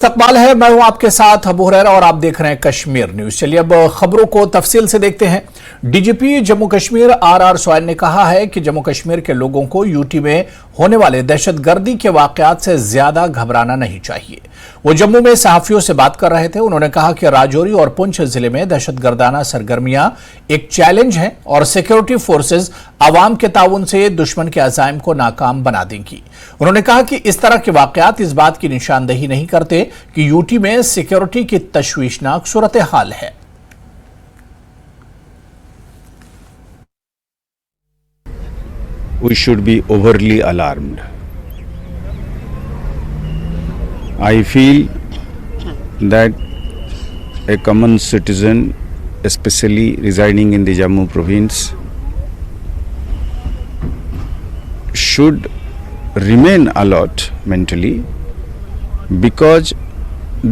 इस्तकबाल है। मैं हूं आपके साथ अबू हुरैरा और आप देख रहे हैं कश्मीर न्यूज। चलिए अब खबरों को तफसील से देखते हैं। डीजीपी जम्मू कश्मीर आर सोयान ने कहा है कि जम्मू कश्मीर के लोगों को यूटी में होने वाले दहशतगर्दी के वाकयात से ज्यादा घबराना नहीं चाहिए। वो जम्मू में सहाफियों से बात कर रहे थे। उन्होंने कहा कि राजौरी और पुंछ जिले में दहशतगर्दाना सरगर्मियां एक चैलेंज हैं और सिक्योरिटी फोर्सेज आवाम के ताउन से दुश्मन के अज़ाइम को नाकाम बना देंगी। उन्होंने कहा कि इस तरह के वाकयात इस बात की निशानदेही नहीं करते कि यूटी में सिक्योरिटी की तशवीशनाक सूरत हाल है। We should be overly alarmed. I feel that a common citizen, especially residing in the Jammu province, should remain alert mentally, because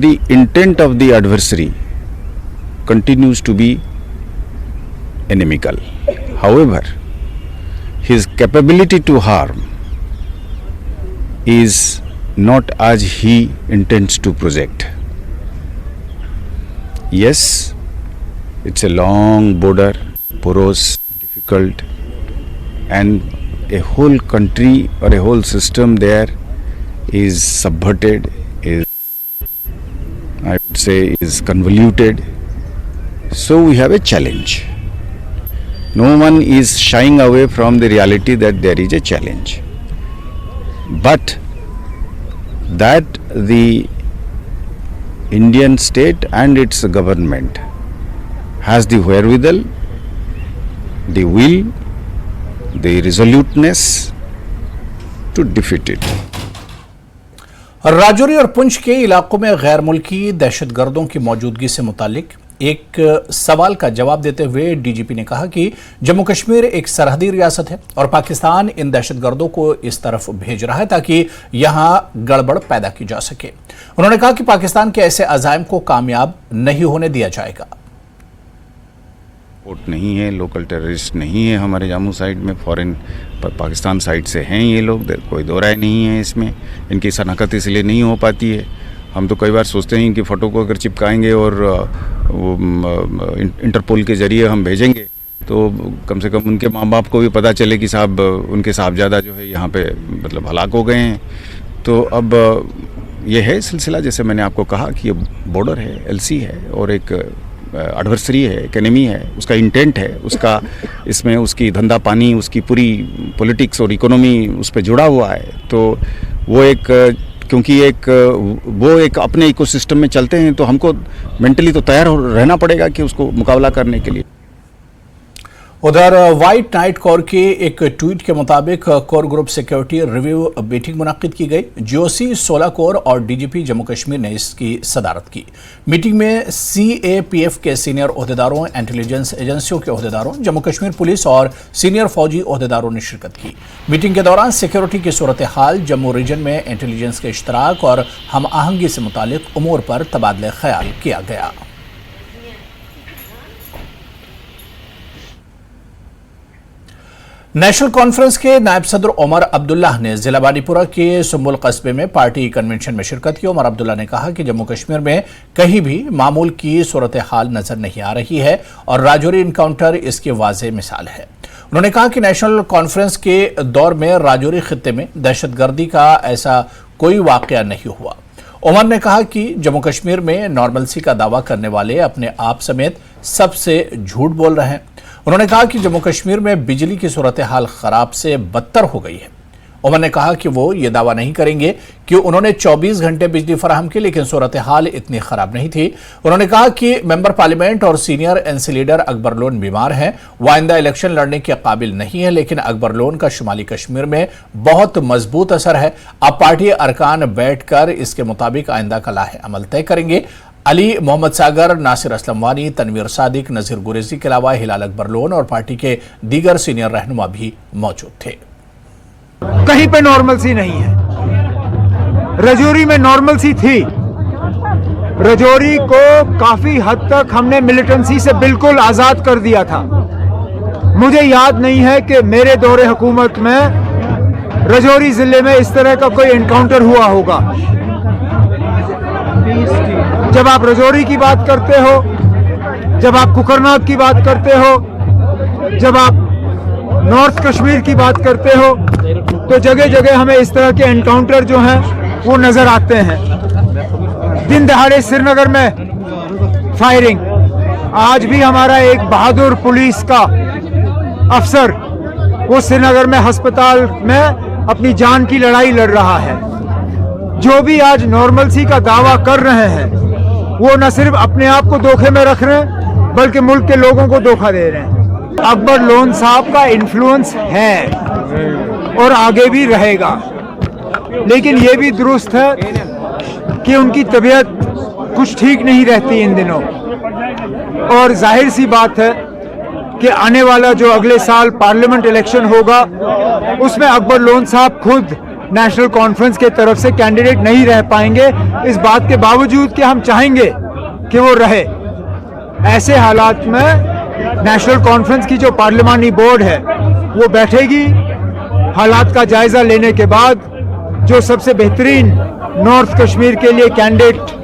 the intent of the adversary continues to be inimical. However, his capability to harm is not as he intends to project. Yes, it's a long border, porous, difficult, and a whole country or a whole system there is subverted, I would say is convoluted. So we have a challenge. No one is shying away from the reality that there is a challenge. But that the Indian state and its government has the wherewithal, the will, the resoluteness to defeat it. Rajouri और पुंछ के इलाकों में गैर मुल्की दहशतगर्दों की मौजूदगी से मुतालिक एक सवाल का जवाब देते हुए डीजीपी ने कहा कि जम्मू कश्मीर एक सरहदी रियासत है और पाकिस्तान इन दहशतगर्दों को इस तरफ भेज रहा है ताकि यहां गड़बड़ पैदा की जा सके। उन्होंने कहा कि पाकिस्तान के ऐसे अज़ाइम को कामयाब नहीं होने दिया जाएगा। नहीं है, लोकल टेररिस्ट नहीं है हमारे जम्मू साइड में, फॉरेन पाकिस्तान साइड से हैं ये लोग, कोई दो राय नहीं है इसमें। इनकी शनाख्त इसलिए नहीं हो पाती है। हम तो कई बार सोचते हैं कि फ़ोटो को अगर चिपकाएंगे और वो इंटरपोल के ज़रिए हम भेजेंगे तो कम से कम उनके माँ बाप को भी पता चले कि साहब उनके साहबजादा जो है यहाँ पे मतलब हलाक हो गए हैं। तो अब ये है सिलसिला, जैसे मैंने आपको कहा कि ये बॉर्डर है, एलसी है और एक एडवर्सरी है, एक एनिमी है, उसका इंटेंट है, उसका इसमें उसकी धंधा पानी, उसकी पूरी पॉलिटिक्स और इकोनॉमी उस पर जुड़ा हुआ है। तो वो एक क्योंकि वो एक अपने इकोसिस्टम में चलते हैं तो हमको मेंटली तो तैयार रहना पड़ेगा कि उसको मुकाबला करने के लिए। उधर व्हाइट नाइट कोर के एक ट्वीट के मुताबिक core group security review meeting मुनक्किद की गई। जीओसी 16 कोर और डीजीपी जम्मू कश्मीर ने इसकी सदारत की। मीटिंग में सीएपीएफ के सीनियर ओहदेदारों, इंटेलिजेंस एजेंसियों के ओहदेदारों, जम्मू कश्मीर पुलिस और सीनियर फौजी ओहदेदारों ने शिरकत की। मीटिंग के दौरान सिक्योरिटी की सूरत हाल, जम्मू रीजन में इंटेलिजेंस के इश्तराक और हम आहंगी से मुतालिक उमूर पर तबादले ख्याल किया गया। नेशनल कॉन्फ्रेंस के नायब सदर उमर अब्दुल्ला ने जिला बानीपुरा के सुम्बुल कस्बे में पार्टी कन्वेंशन में शिरकत की। उमर अब्दुल्ला ने कहा कि जम्मू कश्मीर में कहीं भी मामूल की सूरत हाल नजर नहीं आ रही है और राजौरी इनकाउंटर इसकी वाज़ेह मिसाल है। उन्होंने कहा कि नेशनल कॉन्फ्रेंस के दौर में राजौरी खित्ते में दहशतगर्दी का ऐसा कोई वाकया नहीं हुआ। उमर ने कहा कि जम्मू कश्मीर में नॉर्मलसी का दावा करने वाले अपने आप समेत सबसे झूठ बोल रहे हैं। उन्होंने कहा कि जम्मू कश्मीर में बिजली की सूरत हाल खराब से बदतर हो गई है। उमर ने कहा कि वो ये दावा नहीं करेंगे कि उन्होंने 24 घंटे बिजली फराहम की, लेकिन सूरत हाल इतनी खराब नहीं थी। उन्होंने कहा कि मेंबर पार्लियामेंट और senior NC leader Akbar loan बीमार हैं, वो आइंदा इलेक्शन लड़ने के काबिल नहीं है, लेकिन अकबर लोन का शुमाली कश्मीर में बहुत मजबूत असर है। अब पार्टी अरकान बैठकर इसके मुताबिक आइंदा का लाहे अमल तय करेंगे। अली मोहम्मद सागर, नासिर असलम वानी, तनवीर सादिक, नजीर गुरेजी के अलावा हिलाल अकबर लोन और पार्टी के दीगर सीनियर रहनुमा भी मौजूद थे। कहीं पे नॉर्मलसी नहीं है। राजौरी में नॉर्मलसी थी। राजौरी को काफी हद तक हमने मिलिटेंसी से बिल्कुल आजाद कर दिया था। मुझे याद नहीं है कि मेरे दौरे हुकूमत में राजौरी जिले में इस तरह का कोई एनकाउंटर हुआ होगा। जब आप रजौरी की बात करते हो, जब आप कुकरनाग की बात करते हो, जब आप नॉर्थ कश्मीर की बात करते हो, तो जगह जगह हमें इस तरह के एनकाउंटर जो हैं वो नजर आते हैं। दिन दहाड़े श्रीनगर में फायरिंग, आज भी हमारा एक बहादुर पुलिस का अफसर वो श्रीनगर में अस्पताल में अपनी जान की लड़ाई लड़ रहा है। जो भी आज नॉर्मलसी का दावा कर रहे हैं वो न सिर्फ अपने आप को धोखे में रख रहे हैं बल्कि मुल्क के लोगों को धोखा दे रहे हैं। अकबर लोन साहब का इन्फ्लुएंस है और आगे भी रहेगा, लेकिन ये भी दुरुस्त है कि उनकी तबीयत कुछ ठीक नहीं रहती इन दिनों, और जाहिर सी बात है कि आने वाला जो अगले साल पार्लियामेंट इलेक्शन होगा उसमें अकबर लोन साहब खुद नेशनल कॉन्फ्रेंस के तरफ से कैंडिडेट नहीं रह पाएंगे, इस बात के बावजूद कि हम चाहेंगे कि वो रहे। ऐसे हालात में नेशनल कॉन्फ्रेंस की जो पार्लियामानी बोर्ड है वो बैठेगी, हालात का जायजा लेने के बाद जो सबसे बेहतरीन नॉर्थ कश्मीर के लिए कैंडिडेट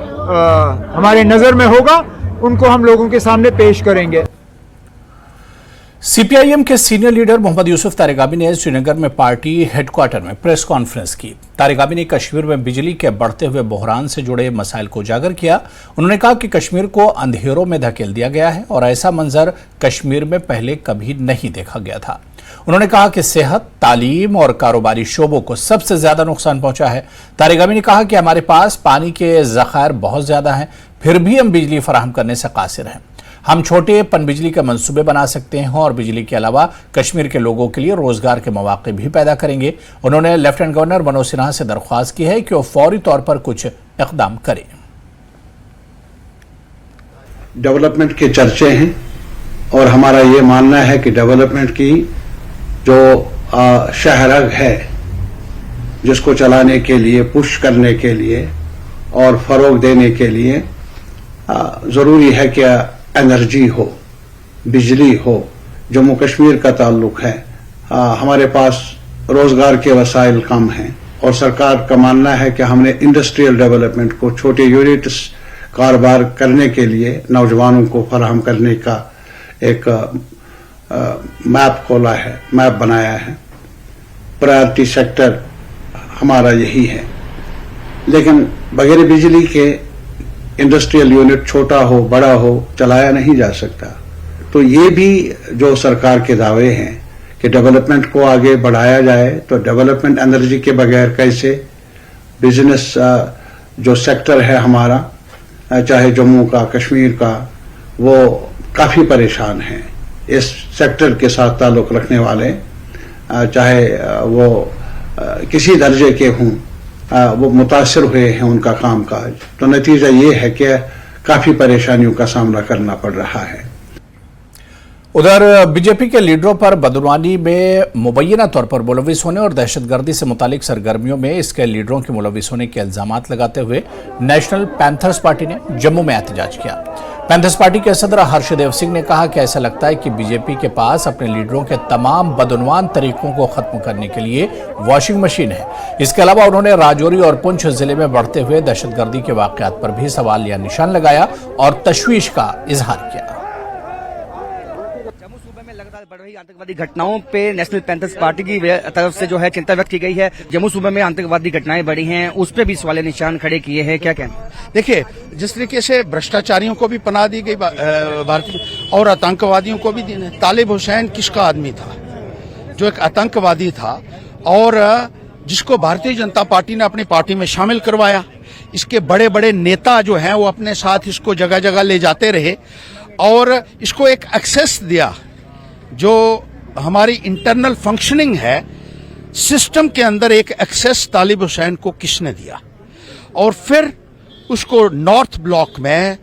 हमारे नजर में होगा उनको हम लोगों के सामने पेश करेंगे। सीपीआईएम के सीनियर लीडर मोहम्मद यूसुफ तारिगामी ने श्रीनगर में पार्टी हेडक्वार्टर में प्रेस कॉन्फ्रेंस की। तारिगामी ने कश्मीर में बिजली के बढ़ते हुए बहरान से जुड़े मसाइल को उजागर किया। उन्होंने कहा कि कश्मीर को अंधेरों में धकेल दिया गया है और ऐसा मंजर कश्मीर में पहले कभी नहीं देखा गया था। उन्होंने कहा कि सेहत, तालीम और कारोबारी शोबों को सबसे ज्यादा नुकसान पहुंचा है। तारिगामी ने कहा कि हमारे पास पानी के ज़खायर बहुत ज्यादा हैं, फिर भी हम बिजली फराहम करने से कासिर हैं। हम छोटे पनबिजली के मंसूबे बना सकते हैं और बिजली के अलावा कश्मीर के लोगों के लिए रोजगार के मौके भी पैदा करेंगे। उन्होंने लेफ्टिनेंट गवर्नर मनोज सिन्हा से दरख्वास्त की है कि वो फौरी तौर पर कुछ इक़दाम करें। डेवलपमेंट के चर्चे हैं और हमारा ये मानना है कि डेवलपमेंट की जो शहरग है जिसको चलाने के लिए, पुश करने के लिए और फरोग देने के लिए जरूरी है कि एनर्जी हो, बिजली हो। जम्मू कश्मीर का ताल्लुक है, हमारे पास रोजगार के वसाइल कम हैं और सरकार का मानना है कि हमने इंडस्ट्रियल डेवलपमेंट को, छोटे यूनिट्स कारोबार करने के लिए नौजवानों को फराहम करने का एक मैप खोला है, मैप बनाया है। प्रायोरिटी सेक्टर हमारा यही है, लेकिन बगैर बिजली के इंडस्ट्रियल यूनिट छोटा हो बड़ा हो चलाया नहीं जा सकता। तो ये भी जो सरकार के दावे हैं कि डेवलपमेंट को आगे बढ़ाया जाए, तो डेवलपमेंट एनर्जी के बगैर कैसे? बिजनेस जो सेक्टर है हमारा, चाहे जम्मू का, कश्मीर का, वो काफी परेशान हैं। इस सेक्टर के साथ ताल्लुक रखने वाले, चाहे वो किसी दर्जे के हों, वो मुतासर हुए हैं उनका कामकाज। तो नतीजा ये है कि काफी परेशानियों का सामना करना पड़ रहा है। उधर बीजेपी के लीडरों पर बदनवानी में मुबैना तौर पर मुलविस होने और दहशतगर्दी से मुतालिक सरगर्मियों में इसके लीडरों के मुलविस होने के इल्जामात लगाते हुए नेशनल पैंथर्स पार्टी ने जम्मू में एहतजाज किया। पैंथर्स पार्टी के सदर हर्षदेव सिंह ने कहा कि ऐसा लगता है कि बीजेपी के पास अपने लीडरों के तमाम बदनवान तरीकों को खत्म करने के लिए वॉशिंग मशीन है। इसके अलावा उन्होंने राजौरी और पुंछ जिले में बढ़ते हुए दहशतगर्दी के वाकयात पर भी सवाल या निशान लगाया और तशवीश का इजहार किया। लगातार बढ़ रही आतंकवादी घटनाओं पे नेशनल पैंथर्स पार्टी की तरफ से जो है चिंता व्यक्त की गई है। जम्मू सूबे में आतंकवादी घटनाएं बढ़ी हैं, उस पर भी सवाल निशान खड़े किए हैं, क्या कहना? देखिए, जिस तरीके से भ्रष्टाचारियों को भी पनाह दी गई भारतीय और आतंकवादियों को भी दी। तालिब हुसैन किसका आदमी था? जो एक आतंकवादी था और जिसको भारतीय जनता पार्टी ने अपनी पार्टी में शामिल करवाया। इसके बड़े बड़े नेता जो हैं वो अपने साथ इसको जगह जगह ले जाते रहे और इसको एक एक्सेस दिया। जो हमारी इंटरनल फंक्शनिंग है सिस्टम के अंदर, एक एक्सेस तालिब हुसैन को किसने दिया? और फिर उसको नॉर्थ ब्लॉक में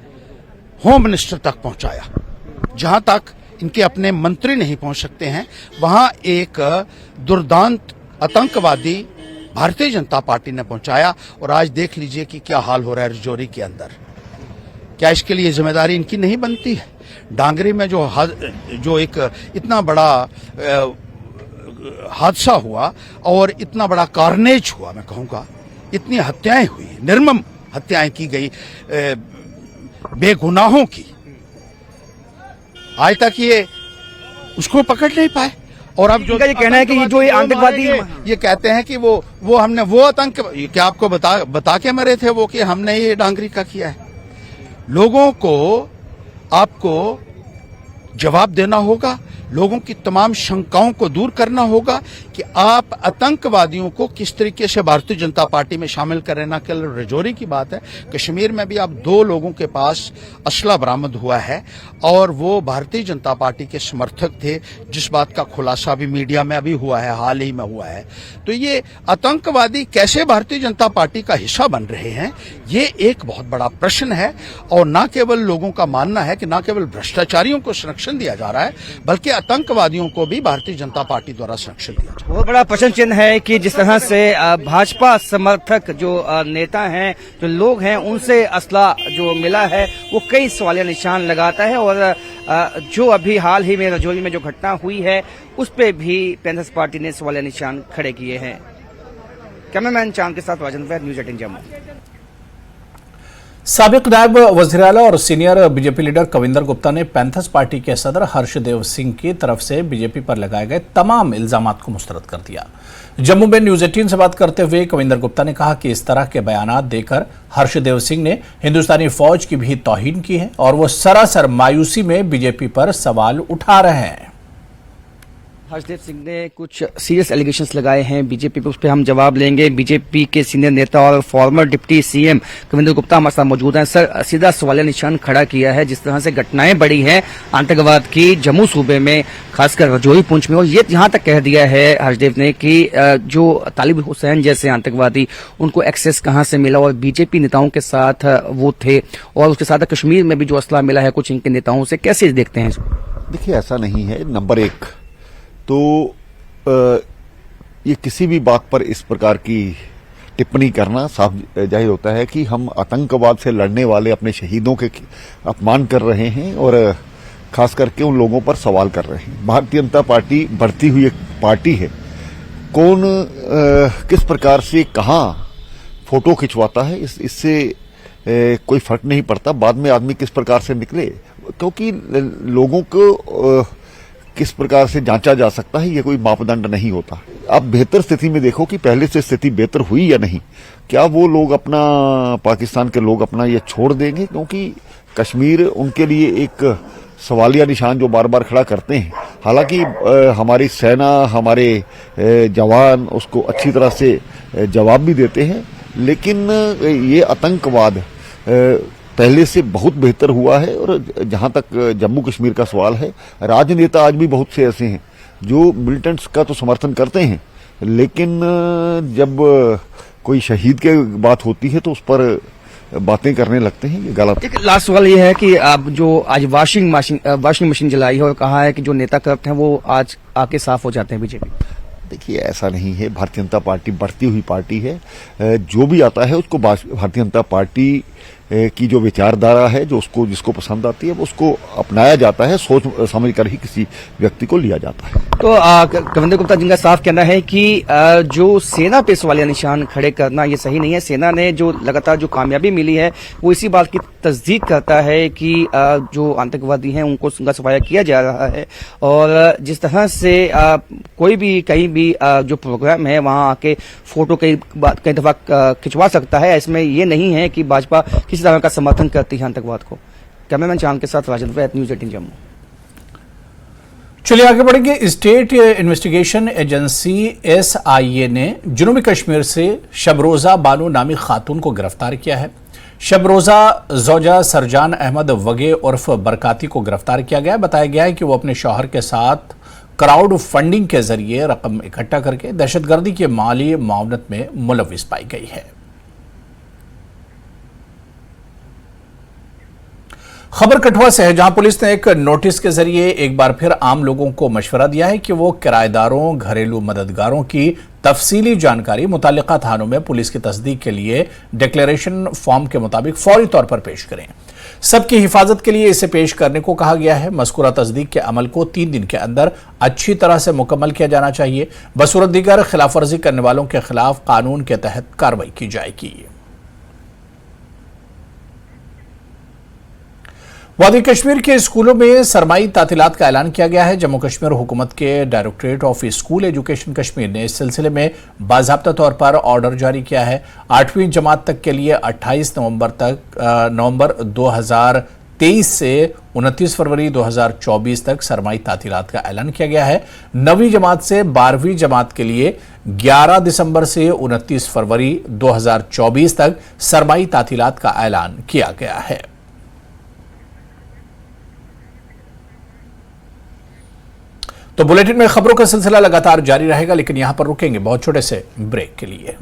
होम मिनिस्टर तक पहुंचाया, जहां तक इनके अपने मंत्री नहीं पहुंच सकते हैं। वहां एक दुर्दांत आतंकवादी भारतीय जनता पार्टी ने पहुंचाया और आज देख लीजिए कि क्या हाल हो रहा है रजौरी के अंदर। क्या इसके लिए जिम्मेदारी इनकी नहीं बनती है? डांगरी में जो एक इतना बड़ा हादसा हुआ और इतना बड़ा कार्नेज हुआ, मैं कहूँगा इतनी हत्याएं हुई, निर्मम हत्याएं की गई बेगुनाहों की, आज तक ये उसको पकड़ नहीं पाए। और अब जो ये कहना है कि जो ये आतंकवादी ये कहते हैं कि वो हमने वो आतंक क्या आपको बता के मरे थे वो कि हमने ये डांगरी का किया है। लोगों को आपको जवाब देना होगा, लोगों की तमाम शंकाओं को दूर करना होगा कि आप आतंकवादियों को किस तरीके से भारतीय जनता पार्टी में शामिल करें। न केवल रजौरी की बात है, कश्मीर में भी अब 2 लोगों के पास असला बरामद हुआ है और वो भारतीय जनता पार्टी के समर्थक थे, जिस बात का खुलासा भी मीडिया में अभी हुआ है, हाल ही में हुआ है। तो ये आतंकवादी कैसे भारतीय जनता पार्टी का हिस्सा बन रहे हैं, ये एक बहुत बड़ा प्रश्न है। और न केवल लोगों का मानना है कि न केवल भ्रष्टाचारियों को संरक्षण दिया जा रहा है, बल्कि आतंकवादियों को भी भारतीय जनता पार्टी द्वारा संरक्षण दिया जा रहा है। बहुत बड़ा प्रश्न चिन्ह है कि जिस तरह से भाजपा समर्थक जो नेता हैं, जो लोग हैं, उनसे असला जो मिला है वो कई सवालिया निशान लगाता है। और जो अभी हाल ही में रजौरी में जो घटना हुई है उस पे भी पैंथर्स पार्टी ने सवालिया निशान खड़े किए हैं। कैमरामैन चांद के साथ राजन वैद, न्यूज़ 18 जम्मू। साबिक नायब वज़ीर आला और senior BJP leader Kavinder Gupta ने पैंथर्स पार्टी के सदर हर्षदेव सिंह की तरफ से बीजेपी पर लगाए गए तमाम इल्जामात को मुस्तरद कर दिया। जम्मू में न्यूज़ 18 से बात करते हुए कविंदर गुप्ता ने कहा कि इस तरह के बयानात देकर हर्षदेव सिंह ने हिंदुस्तानी फौज की भी तौहीन की है और वो सरासर मायूसी में बीजेपी पर सवाल उठा रहे हैं। हर्षदेव सिंह ने कुछ सीरियस एलिगेशंस लगाए हैं बीजेपी पे, उस पर हम जवाब लेंगे। बीजेपी के सीनियर नेता और farmer deputy CM Kavinder Gupta हमारे साथ मौजूद हैं। सर, सीधा सवालिया निशान खड़ा किया है जिस तरह से घटनाएं बढ़ी हैं आतंकवाद की जम्मू सूबे में, खासकर रजौरी पुंछ में, और ये यहाँ तक कह दिया है हर्षदेव ने कि जो तालिब हुसैन जैसे आतंकवादी, उनको एक्सेस कहाँ से मिला और बीजेपी नेताओं के साथ वो थे, और उसके साथ कश्मीर में भी जो असला मिला है कुछ इनके नेताओं से, कैसे देखते हैं इसको? देखिए, ऐसा नहीं है। नंबर 1 तो ये किसी भी बात पर इस प्रकार की टिप्पणी करना साफ जाहिर होता है कि हम आतंकवाद से लड़ने वाले अपने शहीदों के अपमान कर रहे हैं और खास करके उन लोगों पर सवाल कर रहे हैं। भारतीय जनता पार्टी बढ़ती हुई एक पार्टी है। कौन किस प्रकार से कहाँ फोटो खिंचवाता है इससे कोई फर्क नहीं पड़ता। बाद में आदमी किस प्रकार से निकले, क्योंकि लोगों को किस प्रकार से जांचा जा सकता है ये कोई मापदंड नहीं होता। आप बेहतर स्थिति में देखो कि पहले से स्थिति बेहतर हुई या नहीं। क्या वो लोग अपना, पाकिस्तान के लोग अपना ये छोड़ देंगे? क्योंकि कश्मीर उनके लिए एक सवालिया निशान जो बार बार खड़ा करते हैं। हालांकि हमारी सेना, हमारे जवान उसको अच्छी तरह से जवाब भी देते हैं, लेकिन ये आतंकवाद पहले से बहुत बेहतर हुआ है। और जहां तक जम्मू कश्मीर का सवाल है, राजनेता आज भी बहुत से ऐसे हैं जो मिलिटेंट्स का तो समर्थन करते हैं, लेकिन जब कोई शहीद की बात होती है तो उस पर बातें करने लगते हैं। ये गलत। एक लास्ट सवाल ये है कि आप जो आज वॉशिंग मशीन जलाई है और कहा है कि जो नेता करप्ट हैं वो आज आके साफ हो जाते हैं बीजेपी। देखिए, ऐसा नहीं है। भारतीय जनता पार्टी बढ़ती हुई पार्टी है। जो भी आता है उसको भारतीय जनता पार्टी की जो विचारधारा है, जो उसको जिसको पसंद आती है वो उसको अपनाया जाता है, सोच समझ कर ही किसी व्यक्ति को लिया जाता है। तो कविंदर गुप्ता जिनका साफ कहना है कि जो सेना पे सवालिया निशान खड़े करना ये सही नहीं है। सेना ने जो लगातार जो कामयाबी मिली है वो इसी बात की तस्दीक करता है कि जो आतंकवादी हैं उनको सफाया किया जा रहा है, और जिस तरह से कोई भी कहीं भी जो प्रोग्राम है वहां आके फोटो कई दफा खिंचवा सकता है। इसमें ये नहीं है कि भाजपा किसी तरह का समर्थन करती है आतंकवाद को। कैमरामैन चांद के साथ राजन वैद, न्यूज़ 18 जम्मू। चलिए आगे बढ़ेंगे। स्टेट इन्वेस्टिगेशन एजेंसी SIA ने जुनूबी कश्मीर से शबरोजा बानो नामी खातून को गिरफ्तार किया है। शबरोजा जोजा सरजान अहमद वगे उर्फ बरकाती को गिरफ्तार किया गया। बताया गया है कि वो अपने शौहर के साथ क्राउड फंडिंग के जरिए रकम इकट्ठा करके दहशतगर्दी के माली मावनत में मुलविस पाई गई है। खबर कठुआ से है, जहां पुलिस ने एक नोटिस के जरिए एक बार फिर आम लोगों को मशवरा दिया है कि वो किराएदारों, घरेलू मददगारों की तफसीली जानकारी मुतालिका थानों में पुलिस की तस्दीक के लिए डिक्लेरेशन फॉर्म के मुताबिक फौरी तौर पर पेश करें। सबकी हिफाजत के लिए इसे पेश करने को कहा गया है। मज़कूरा तस्दीक के अमल को 3 दिन के अंदर अच्छी तरह से मुकम्मल किया जाना चाहिए। बसूरत दीगर खिलाफ वर्जी करने वालों के खिलाफ कानून के तहत कार्रवाई की जाएगी। वादी कश्मीर के स्कूलों में सरमाई तातीलात का ऐलान किया गया है। जम्मू कश्मीर हुकूमत के directorate of school education Kashmir ने इस सिलसिले में बाज़ाब्ता तौर पर ऑर्डर जारी किया है। 8वीं जमात तक के लिए 28 नवंबर 2023 से 29 फरवरी 2024 तक सरमाई तातीलात का ऐलान किया गया है। 9वीं जमात से 12वीं जमात के लिए 11 दिसंबर से 29 फरवरी 2024 तक सरमाई तातीलात का ऐलान किया गया है। तो बुलेटिन में खबरों का सिलसिला लगातार जारी रहेगा, लेकिन यहां पर रुकेंगे बहुत छोटे से ब्रेक के लिए।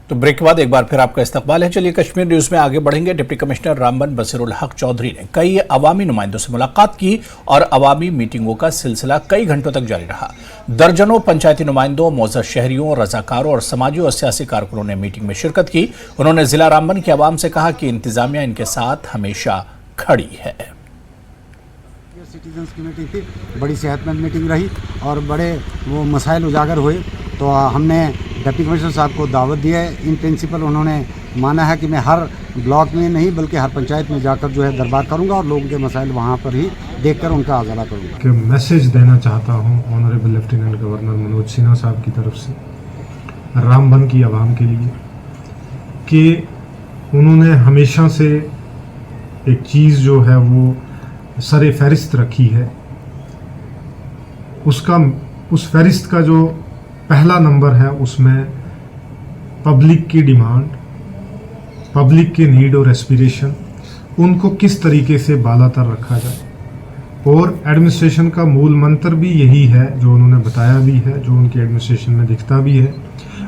तो ब्रेक के बाद एक बार फिर आपका इस्तकबाल है। चलिए कश्मीर न्यूज में आगे बढ़ेंगे। डिप्टी कमिश्नर रामबन बसीरुल हक चौधरी ने कई अवामी नुमाइंदों से मुलाकात की और अवामी मीटिंगों का सिलसिला कई घंटों तक जारी रहा। दर्जनों पंचायती नुमाइंदों, मौजूद शहरियों, रजाकारों और समाजी और सियासी कारकुनों ने मीटिंग में शिरकत की। उन्होंने जिला रामबन के अवाम से कहा कि इंतजामिया इनके साथ हमेशा खड़ी है। सिटीजन्स की मीटिंग थी, बड़ी सेहतमंद मीटिंग रही और बड़े वो मसाइल उजागर हुए। तो हमने डिप्टी कमिश्नर साहब को दावत दी है। इन प्रिंसिपल उन्होंने माना है कि मैं हर ब्लॉक में नहीं बल्कि हर पंचायत में जाकर जो है दरबार करूंगा और लोगों के मसाइल वहां पर ही देखकर उनका आज़ादा करूंगा। कि मैसेज देना चाहता हूं honourable lieutenant governor Manoj Sinha साहब की तरफ से रामबन की आवाम के लिए कि उन्होंने हमेशा से एक चीज़ जो है वो सरे फहरिस्त रखी है। उस फहरिस्त का जो पहला नंबर है उसमें पब्लिक की डिमांड, पब्लिक के नीड और एस्पिरेशन, उनको किस तरीके से बालातर रखा जाए। और एडमिनिस्ट्रेशन का मूल मंत्र भी यही है जो उन्होंने बताया भी है, जो उनके एडमिनिस्ट्रेशन में दिखता भी है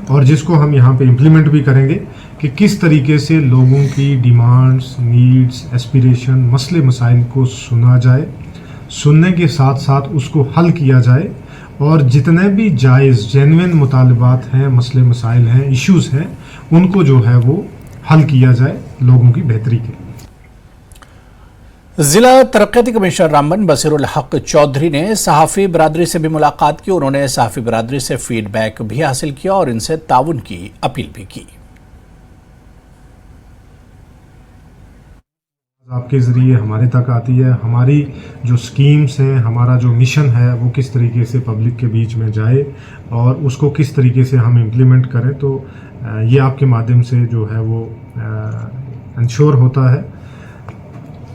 और जिसको हम यहाँ पे इम्प्लीमेंट भी करेंगे कि किस तरीके से लोगों की डिमांड्स, नीड्स, एस्पिरेशन, मसले मसाइल को सुना जाए, सुनने के साथ साथ उसको हल किया जाए और जितने भी जायज़ जेन्युइन मुतालबात हैं, मसले मसाइल हैं, इश्यूज़ हैं, उनको जो है वो हल किया जाए लोगों की बेहतरी के लिए। जिला तरक्याती कमिश्नर रामबन बसीरुल हक चौधरी ने सहाफ़ी बिरादरी से भी मुलाकात की। उन्होंने सहाफ़ी बिरादरी से फीडबैक भी हासिल किया और इनसे ताउन की अपील भी की। आपके ज़रिए हमारे तक आती है, हमारी जो स्कीम्स हैं, हमारा जो मिशन है वो किस तरीके से पब्लिक के बीच में जाए और उसको किस तरीके से हम इम्प्लीमेंट करें। तो ये आपके माध्यम से जो है वो इंश्योर होता है।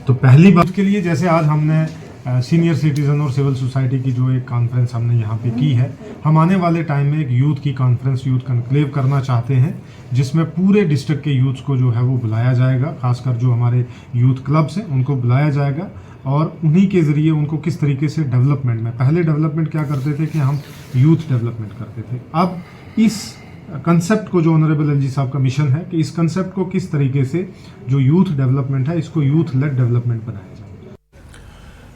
तो पहली बात के लिए जैसे आज हमने सीनियर सिटीज़न और सिविल सोसाइटी की जो एक कॉन्फ्रेंस हमने यहाँ पे की है, हम आने वाले टाइम में एक यूथ की कॉन्फ्रेंस, यूथ कॉन्क्लेव करना चाहते हैं जिसमें पूरे डिस्ट्रिक्ट के यूथ्स को जो है वो बुलाया जाएगा, खासकर जो हमारे यूथ क्लब्स हैं उनको बुलाया जाएगा और उन्हीं के ज़रिए उनको किस तरीके से डेवलपमेंट में, पहले डेवलपमेंट क्या करते थे कि हम यूथ डेवलपमेंट करते थे, अब इस कंसेप्ट को जो ऑनरेबल एलजी साहब का मिशन है कि इस कंसेप्ट को किस तरीके से जो यूथ डेवलपमेंट है इसको यूथ लेड डेवलपमेंट बनाया जाए।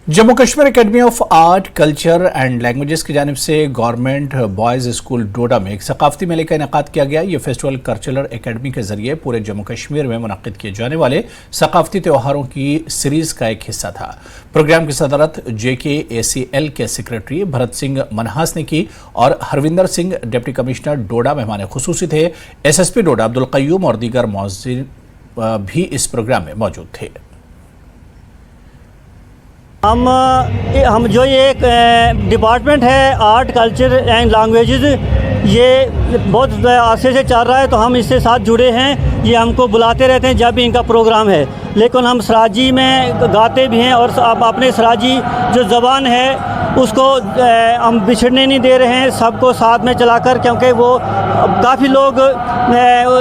Jammu Kashmir academy of art, culture and languages की जानिब से गवर्नमेंट बॉयज़ स्कूल डोडा में एक सकाफती मेले का इनेकाद किया गया। ये फेस्टिवल कल्चरल एकेडमी के जरिए पूरे जम्मू कश्मीर में मुनक्किद किए जाने वाले सकाफती त्योहारों की सीरीज का एक हिस्सा था। प्रोग्राम की सदारत JKACL के सेक्रेटरी भरत सिंह मनहास ने की और हरविंदर सिंह डिप्टी कमिश्नर डोडा मेहमान खुसूसी थे। SSP डोडा अब्दुल कय्यूम और दीगर मौजूद भी इस प्रोग्राम में मौजूद थे। हम जो ये एक डिपार्टमेंट है आर्ट, कल्चर एंड लैंग्वेजेस, ये बहुत अरसे से चल रहा है तो हम इससे साथ जुड़े हैं। ये हमको बुलाते रहते हैं जब भी इनका प्रोग्राम है, लेकिन हम सराजी में गाते भी हैं और अब अपने सराजी जो ज़बान है उसको हम बिछड़ने नहीं दे रहे हैं, सबको साथ में चलाकर, क्योंकि वो काफ़ी लोग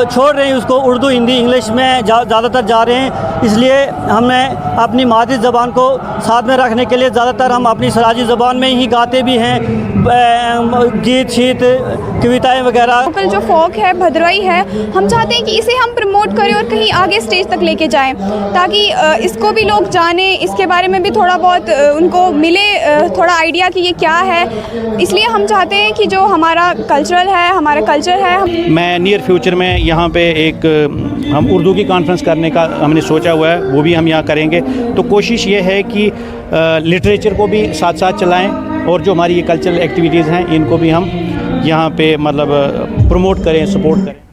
छोड़ रहे हैं उसको, उर्दू, हिंदी, इंग्लिश में ज़्यादातर जा रहे हैं। इसलिए हमें अपनी मादरी ज़बान को साथ में रखने के लिए ज़्यादातर हम अपनी सराजी ज़बान में ही गाते भी हैं, गीत शीत कविताएं वगैरह। लोकल जो फोक है, भद्रवाही है, हम चाहते हैं कि इसे हम प्रमोट करें और कहीं आगे स्टेज तक लेके जाएं ताकि इसको भी लोग जानें, इसके बारे में भी थोड़ा बहुत उनको मिले थोड़ा आइडिया कि ये क्या है। इसलिए हम चाहते हैं कि जो हमारा कल्चरल है, हमारा कल्चर है। मैं नियर फ्यूचर में यहाँ पे एक हम उर्दू की कॉन्फ्रेंस करने का हमने सोचा हुआ है, वो भी हम यहाँ करेंगे। तो कोशिश ये है कि लिटरेचर को भी साथ साथ चलाएं और जो हमारी ये कल्चरल एक्टिविटीज़ हैं इनको भी हम यहाँ पे मतलब प्रमोट करें, सपोर्ट करें।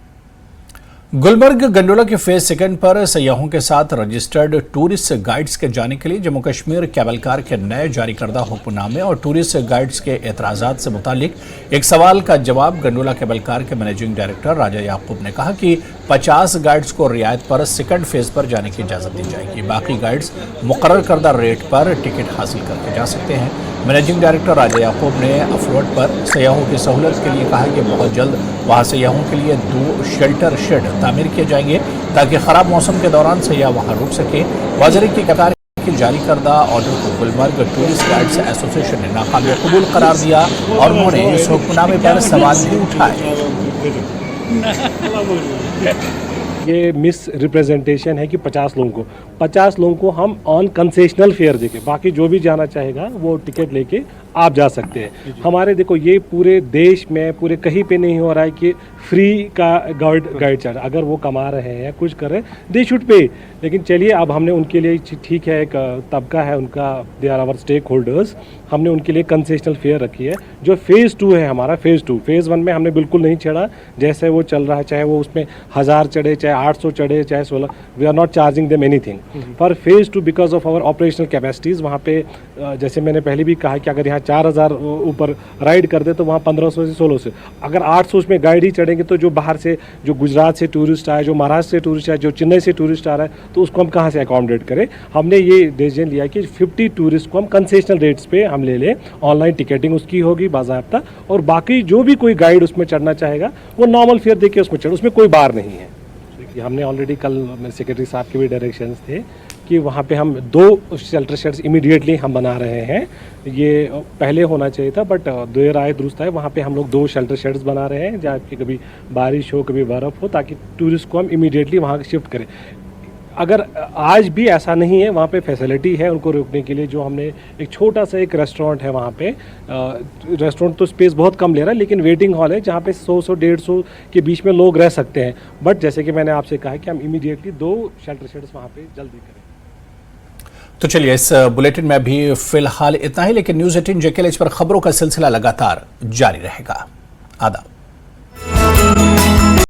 गुलबर्ग गंडोला के फेज 2 पर सयाहों के साथ रजिस्टर्ड टूरिस्ट गाइड्स के जाने के लिए जम्मू कश्मीर कैबलकार के नए जारी करदा हुक्मनामे और टूरिस्ट गाइड्स के एतराज़ात से मुतालिक एक सवाल का जवाब गंडोला कैबलकार के मैनेजिंग डायरेक्टर राजा याकूब ने कहा कि 50 गाइड्स को रियायत पर 2nd फेज पर जाने की इजाज़त दी जाएगी। बाकी गाइड्स मुकर्रर करदा रेट पर टिकट हासिल करके जा सकते हैं। मैनेजिंग डायरेक्टर राजा याकूब ने अफरोड पर सयाहों की सहूलत के लिए कहा कि बहुत जल्द वहाँ सयाहों के लिए 2 शेल्टर शेड तामीर किए जाएंगे ताकि ख़राब मौसम के दौरान सयाह वहाँ रुक सकें। वज़ीर की कतार के जारी करदा ऑर्डर को गुलबर्ग टूरिस्ट गाइड्स एसोसिएशन ने नाकाबिल कबूल करार दिया और उन्होंने इस हुक्मनामे पर सवाल भी उठाए। ये मिस रिप्रेजेंटेशन है कि 50 लोगों को हम ऑन कंसेशनल फेयर देके, बाकी जो भी जाना चाहेगा वो टिकट लेके आप जा सकते हैं। हमारे देखो ये पूरे देश में पूरे कहीं पे नहीं हो रहा है कि फ्री का गाइड चार्ज, अगर वो कमा रहे हैं कुछ कर रहे हैं दे शुड पे। लेकिन चलिए अब हमने उनके लिए ठीक है, एक तबका है उनका, they are our stakeholders, हमने उनके लिए कंसेशनल फेयर रखी है। जो फेज़ 2 है हमारा, फेज़ 1 में हमने बिल्कुल नहीं छेड़ा, जैसे वो चल रहा है, चाहे वो उसमें 1000 चढ़े, चाहे 800 चढ़े, चाहे 16, we are not charging them anything for phase 2 because of our operational capacities. वहाँ पे जैसे मैंने पहले भी कहा कि अगर यहाँ 4000 ऊपर राइड कर दे तो वहाँ 1500 से 1600, अगर 800 उसमें गाइड ही चढ़ेंगे तो जो बाहर से, जो गुजरात से टूरिस्ट आए, जो महाराष्ट्र से टूरिस्ट आए, जो चेन्नई से टूरिस्ट आ रहा है, तो उसको हम कहाँ से अकोमोडेट करें। हमने ये डिसीजन लिया कि 50 टूरिस्ट को हम कंसेशनल रेट्स पे हम ले लें, ऑनलाइन टिकटिंग उसकी होगी बाज़ाब्ता, और बाकी जो भी कोई गाइड उसमें चढ़ना चाहेगा वो नॉर्मल फेयर देके उसमें चढ़े, उसमें कोई बार नहीं है। हमने ऑलरेडी कल मेरे सेक्रेटरी साहब के भी डायरेक्शंस थे कि वहाँ पे हम 2 शेल्टर शेड्स इमीडिएटली हम बना रहे हैं। ये पहले होना चाहिए था बट देर आए दुरुस्त आए, वहाँ पे हम लोग 2 शेल्टर शेड्स बना रहे हैं जहाँ पे कभी बारिश हो कभी बर्फ़ हो, ताकि टूरिस्ट को हम इमीडिएटली वहाँ शिफ्ट करें। अगर आज भी ऐसा नहीं है, वहाँ पे फैसिलिटी है उनको रुकने के लिए। जो हमने एक छोटा सा एक रेस्टोरेंट है वहाँ पे, रेस्टोरेंट तो स्पेस बहुत कम ले रहा है, लेकिन वेटिंग हॉल है जहाँ पे 100-150 के बीच में लोग रह सकते हैं। बट जैसे कि मैंने आपसे कहा कि हम इमीडिएटली 2 शेल्टर शेड्स वहाँ पे जल्दी करें। तो चलिए इस बुलेटिन में भी फिलहाल इतना ही, लेकिन न्यूज़ 18 JKLH पर खबरों का सिलसिला लगातार जारी रहेगा। आदाब।